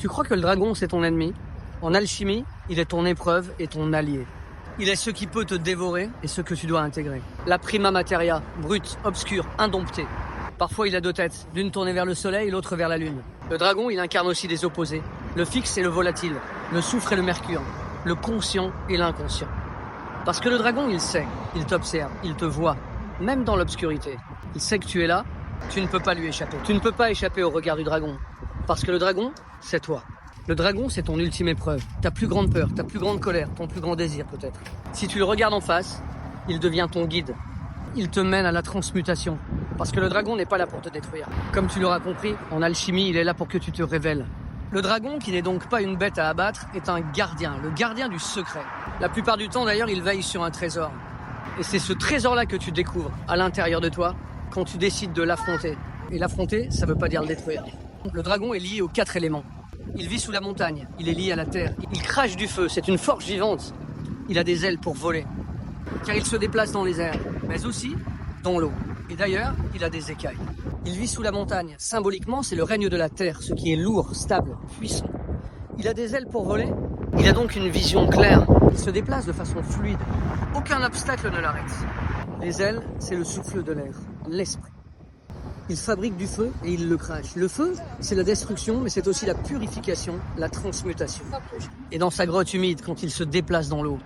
Tu crois que le dragon, c'est ton ennemi? En alchimie, il est ton épreuve et ton allié. Il est ce qui peut te dévorer et ce que tu dois intégrer. La prima materia, brute, obscure, indomptée. Parfois, il a deux têtes, l'une tournée vers le soleil et l'autre vers la lune. Le dragon, il incarne aussi des opposés. Le fixe et le volatile, le soufre et le mercure, le conscient et l'inconscient. Parce que le dragon, il sait, il t'observe, il te voit, même dans l'obscurité. Il sait que tu es là, tu ne peux pas lui échapper. Tu ne peux pas échapper au regard du dragon. Parce que le dragon, c'est toi. Le dragon, c'est ton ultime épreuve. Ta plus grande peur, ta plus grande colère, ton plus grand désir peut-être. Si tu le regardes en face, il devient ton guide. Il te mène à la transmutation. Parce que le dragon n'est pas là pour te détruire. Comme tu l'auras compris, en alchimie, il est là pour que tu te révèles. Le dragon, qui n'est donc pas une bête à abattre, est un gardien, le gardien du secret. La plupart du temps, d'ailleurs, il veille sur un trésor. Et c'est ce trésor-là que tu découvres à l'intérieur de toi quand tu décides de l'affronter. Et l'affronter, ça veut pas dire le détruire. Le dragon est lié aux 4 éléments. Il vit sous la montagne, il est lié à la terre. Il crache du feu, c'est une force vivante. Il a des ailes pour voler, car il se déplace dans les airs, mais aussi dans l'eau. Et d'ailleurs, il a des écailles. Il vit sous la montagne. Symboliquement, c'est le règne de la terre, ce qui est lourd, stable, puissant. Il a des ailes pour voler. Il a donc une vision claire. Il se déplace de façon fluide. Aucun obstacle ne l'arrête. Les ailes, c'est le souffle de l'air, l'esprit. Il fabrique du feu et il le crache. Le feu, c'est la destruction, mais c'est aussi la purification, la transmutation. Et dans sa grotte humide, quand il se déplace dans l'eau,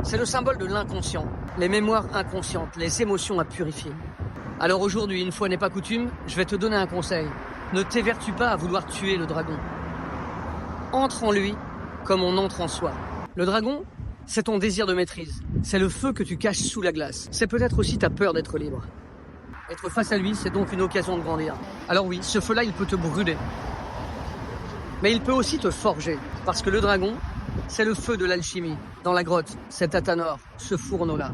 c'est le symbole de l'inconscient, les mémoires inconscientes, les émotions à purifier. Alors aujourd'hui, une fois n'est pas coutume, je vais te donner un conseil. Ne t'évertue pas à vouloir tuer le dragon. Entre en lui comme on entre en soi. Le dragon, c'est ton désir de maîtrise. C'est le feu que tu caches sous la glace. C'est peut-être aussi ta peur d'être libre. Être face à lui, c'est donc une occasion de grandir. Alors oui, ce feu-là, il peut te brûler. Mais il peut aussi te forger. Parce que le dragon, c'est le feu de l'alchimie. Dans la grotte, cet Athanor, ce fourneau-là.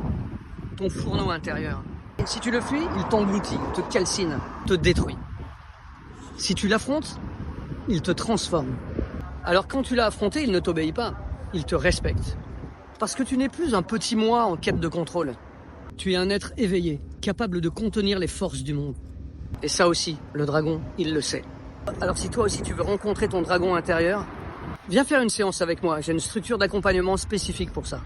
Ton fourneau intérieur. Et si tu le fuis, il t'engloutit, te calcine, te détruit. Si tu l'affrontes, il te transforme. Alors quand tu l'as affronté, il ne t'obéit pas. Il te respecte. Parce que tu n'es plus un petit moi en quête de contrôle. Tu es un être éveillé, capable de contenir les forces du monde. Et ça aussi, le dragon, il le sait. Alors si toi aussi tu veux rencontrer ton dragon intérieur, viens faire une séance avec moi. J'ai une structure d'accompagnement spécifique pour ça.